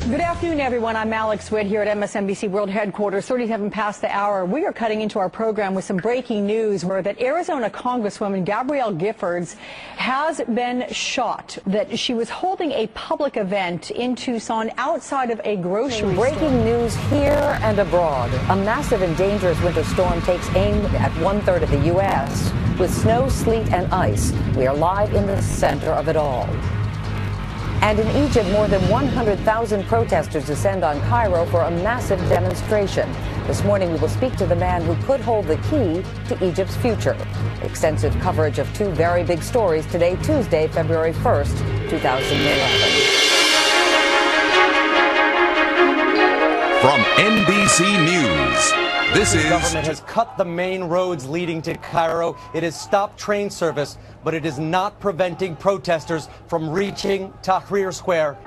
Good afternoon, everyone. I'm Alex Witt here at MSNBC World Headquarters, 37 past the hour. We are cutting into our program with some breaking news where that Arizona Congresswoman Gabrielle Giffords has been shot, that she was holding a public event in Tucson outside of a grocery store. Breaking news here and abroad. A massive and dangerous winter storm takes aim at one-third of the U.S. with snow, sleet, and ice. We are live in the center of it all. And in Egypt, more than 100,000 protesters descend on Cairo for a massive demonstration. This morning, we will speak to the man who could hold the key to Egypt's future. Extensive coverage of two very big stories today, Tuesday, February 1st, 2011. From NBC News. The government has cut the main roads leading to Cairo. It has stopped train service, but it is not preventing protesters from reaching Tahrir Square.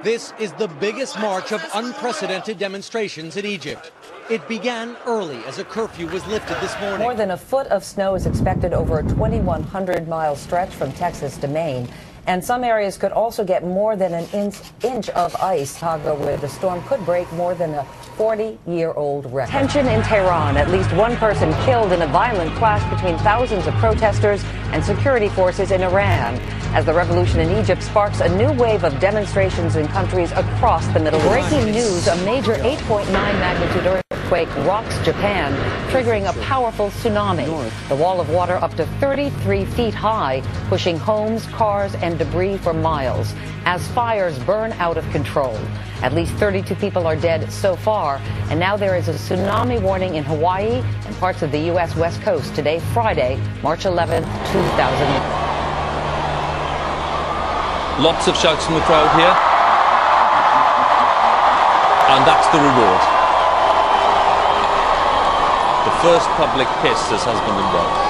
This is the biggest march of unprecedented demonstrations in Egypt. It began early as a curfew was lifted this morning. More than a foot of snow is expected over a 2,100-mile stretch from Texas to Maine. And some areas could also get more than an inch of ice, Chicago, where the storm could break more than a 40-year-old record. Tension in Tehran. At least one person killed in a violent clash between thousands of protesters and security forces in Iran, as the revolution in Egypt sparks a new wave of demonstrations in countries across the Middle East. Breaking news, a major 8.9 magnitude earthquake rocks Japan, triggering a powerful tsunami. The wall of water up to 33 feet high, pushing homes, cars, and debris for miles as fires burn out of control. At least 32 people are dead so far, and now there is a tsunami warning in Hawaii and parts of the U.S. West Coast today, Friday, March 11, 2000. Lots of shouts from the crowd here, and that's the reward. The first public kiss as husband and wife.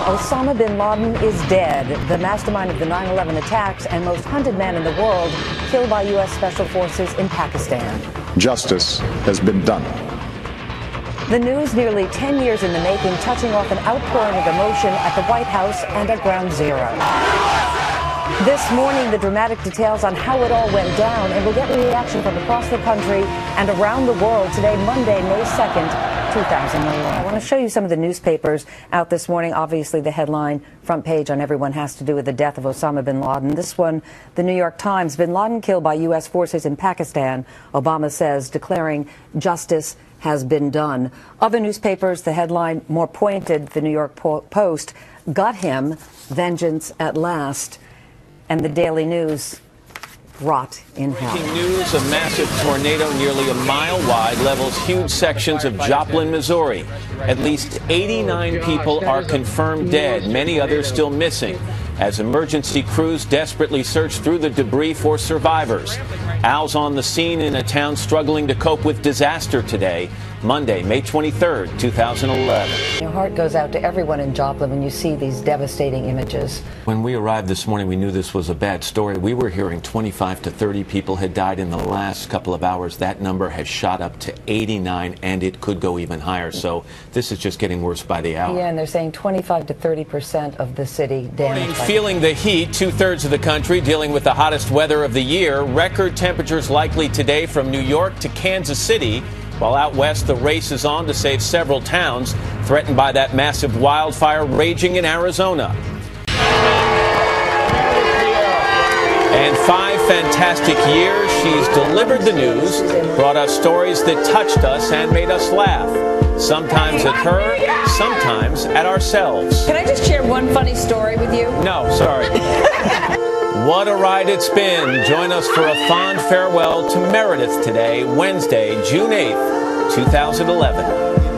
Osama bin Laden is dead, the mastermind of the 9/11 attacks and most hunted man in the world, killed by U.S. Special Forces in Pakistan. Justice has been done. The news nearly 10 years in the making, touching off an outpouring of emotion at the White House and at Ground Zero. This morning, the dramatic details on how it all went down, and we'll get reaction from across the country and around the world today, Monday, May 2nd, 2011. I want to show you some of the newspapers out this morning. Obviously, the headline front page on everyone has to do with the death of Osama bin Laden. This one, the New York Times, bin Laden killed by U.S. forces in Pakistan, Obama says, declaring justice has been done. Other newspapers, the headline more pointed, the New York Post, got him, vengeance at last. And the Daily News, rot in hell. Breaking news, a massive tornado nearly a mile wide levels huge sections of Joplin, Missouri. At least 89 people are confirmed dead, many others still missing, as emergency crews desperately search through the debris for survivors. Al's on the scene in a town struggling to cope with disaster today, Monday, May 23rd, 2011. Your heart goes out to everyone in Joplin when you see these devastating images. When we arrived this morning, we knew this was a bad story. We were hearing 25 to 30 people had died in the last couple of hours. That number has shot up to 89, and it could go even higher. So this is just getting worse by the hour. Yeah, and they're saying 25 to 30% of the city damaged. Feeling the heat, two-thirds of the country dealing with the hottest weather of the year. Record temperatures likely today from New York to Kansas City. While out west, the race is on to save several towns threatened by that massive wildfire raging in Arizona. And 5 fantastic years, she's delivered the news, brought us stories that touched us and made us laugh. Sometimes at her, sometimes at ourselves. Can I just share one funny story with you? No, sorry. What a ride it's been. Join us for a fond farewell to Meredith today, Wednesday, June 8th, 2011.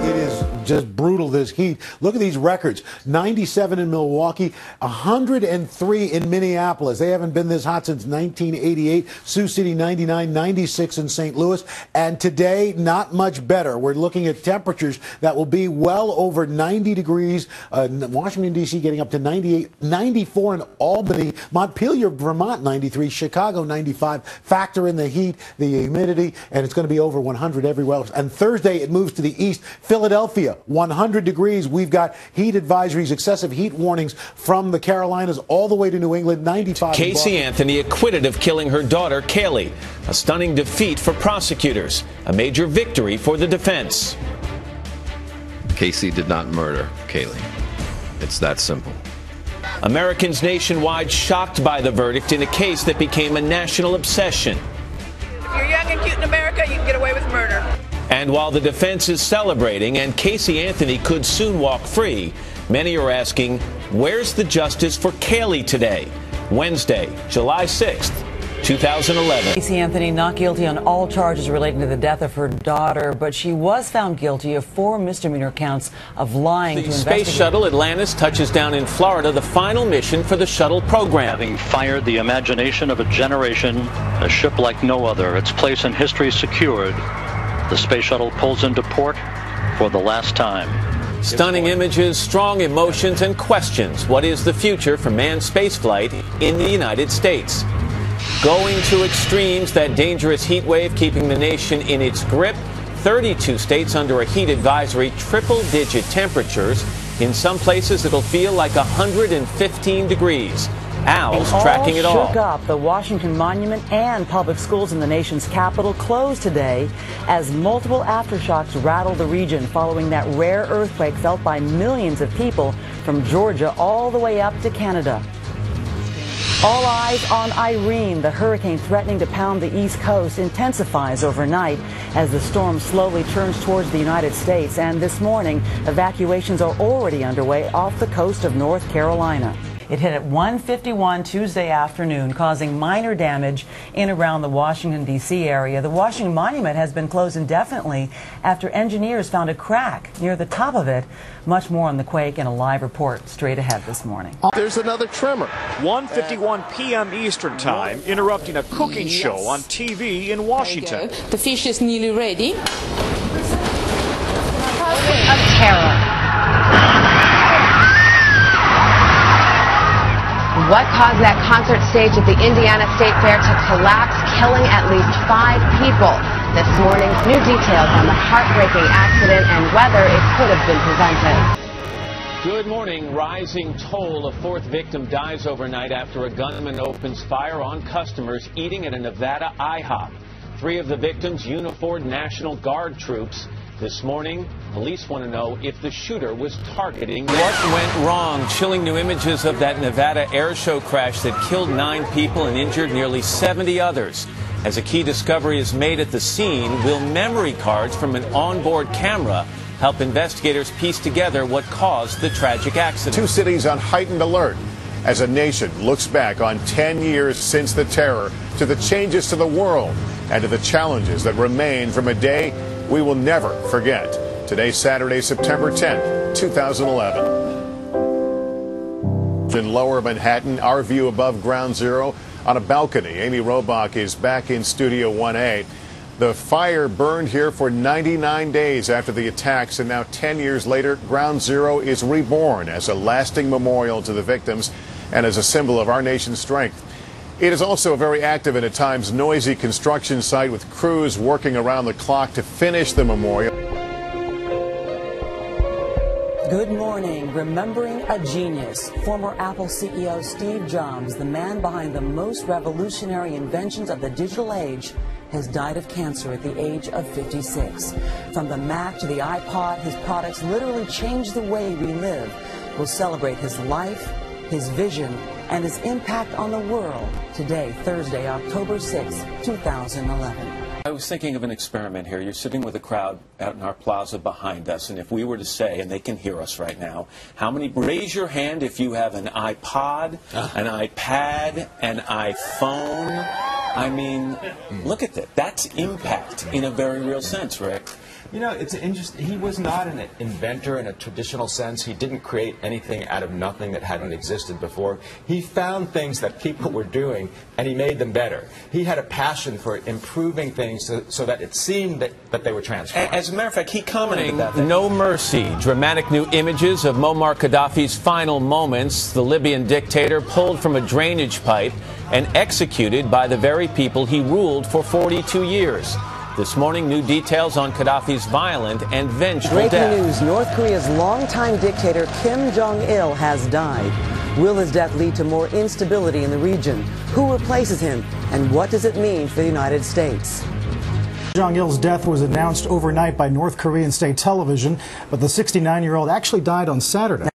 It is just brutal, this heat. Look at these records. 97 in Milwaukee, 103 in Minneapolis. They haven't been this hot since 1988. Sioux City, 99, 96 in St. Louis. And today, not much better. We're looking at temperatures that will be well over 90 degrees. Washington, D.C. getting up to 98, 94 in Albany. Montpelier, Vermont, 93. Chicago, 95. Factor in the heat, the humidity, and it's going to be over 100 everywhere else. And Thursday, it moves to the east. Philadelphia, 100 degrees. We've got heat advisories, excessive heat warnings from the Carolinas all the way to New England, 95. Casey Anthony acquitted of killing her daughter, Kaylee. A stunning defeat for prosecutors. A major victory for the defense. Casey did not murder Kaylee. It's that simple. Americans nationwide shocked by the verdict in a case that became a national obsession. If you're young and cute in America, you can get away with murder. And while the defense is celebrating and Casey Anthony could soon walk free, many are asking, where's the justice for Kaylee today? Wednesday, July 6th. 2011. Casey Anthony not guilty on all charges relating to the death of her daughter, but she was found guilty of 4 misdemeanor counts of lying to investigate. Space Shuttle Atlantis touches down in Florida, the final mission for the shuttle program. Having fired the imagination of a generation, a ship like no other, its place in history secured, the space shuttle pulls into port for the last time. Stunning images, strong emotions, and questions. What is the future for manned spaceflight in the United States? Going to extremes, that dangerous heat wave keeping the nation in its grip. 32 states under a heat advisory, triple-digit temperatures. In some places, it'll feel like 115 degrees. Al's tracking it all. Shook up. The Washington Monument and public schools in the nation's capital closed today as multiple aftershocks rattle the region following that rare earthquake felt by millions of people from Georgia all the way up to Canada. All eyes on Irene. The hurricane threatening to pound the East Coast intensifies overnight as the storm slowly turns towards the United States. And this morning, evacuations are already underway off the coast of North Carolina. It hit at 1:51 Tuesday afternoon, causing minor damage in around the Washington, D.C. area. The Washington Monument has been closed indefinitely after engineers found a crack near the top of it. Much more on the quake in a live report straight ahead this morning. There's another tremor. 1:51 p.m. Eastern Time, interrupting a cooking show on TV in Washington. The fish is nearly ready. Of terror. What caused that concert stage at the Indiana State Fair to collapse, killing at least 5 people? This morning, new details on the heartbreaking accident and whether it could have been prevented. Good morning. Rising toll. A 4th victim dies overnight after a gunman opens fire on customers eating at a Nevada iHop. 3 of the victims, uniformed National Guard troops. This morning, police want to know if the shooter was targeting. What went wrong? Chilling new images of that Nevada air show crash that killed 9 people and injured nearly 70 others. As a key discovery is made at the scene, will memory cards from an onboard camera help investigators piece together what caused the tragic accident? 2 cities on heightened alert as a nation looks back on 10 years since the terror, to the changes to the world and to the challenges that remain from a day we will never forget. Today, Saturday, September 10th, 2011. In lower Manhattan, our view above ground zero on a balcony. Amy Robach is back in Studio 1A. The fire burned here for 99 days after the attacks, and now 10 years later, Ground Zero is reborn as a lasting memorial to the victims and as a symbol of our nation's strength. It is also a very active and at times noisy construction site with crews working around the clock to finish the memorial. Good morning. Remembering a genius. Former Apple CEO Steve Jobs, the man behind the most revolutionary inventions of the digital age, has died of cancer at the age of 56. From the Mac to the iPod, his products literally changed the way we live. We'll celebrate his life, his vision, and his impact on the world today, Thursday, October 6, 2011. I was thinking of an experiment here. You're sitting with a crowd out in our plaza behind us, and if we were to say, and they can hear us right now, how many, raise your hand if you have an iPod, an iPad, an iPhone. I mean, look at that. That's impact in a very real sense, Rick. You know, it's interesting. He was not an inventor in a traditional sense. He didn't create anything out of nothing that hadn't existed before. He found things that people were doing, and he made them better. He had a passion for improving things so that it seemed that they were transformed. As a matter of fact, he commented about that. No mercy. Dramatic new images of Muammar Gaddafi's final moments. The Libyan dictator pulled from a drainage pipe and executed by the very people he ruled for 42 years. This morning, new details on Gaddafi's violent and vengeful Breaking death. news, North Korea's longtime dictator Kim Jong-il has died. Will his death lead to more instability in the region? Who replaces him? And what does it mean for the United States? Jong-il's death was announced overnight by North Korean state television, but the 69-year-old actually died on Saturday.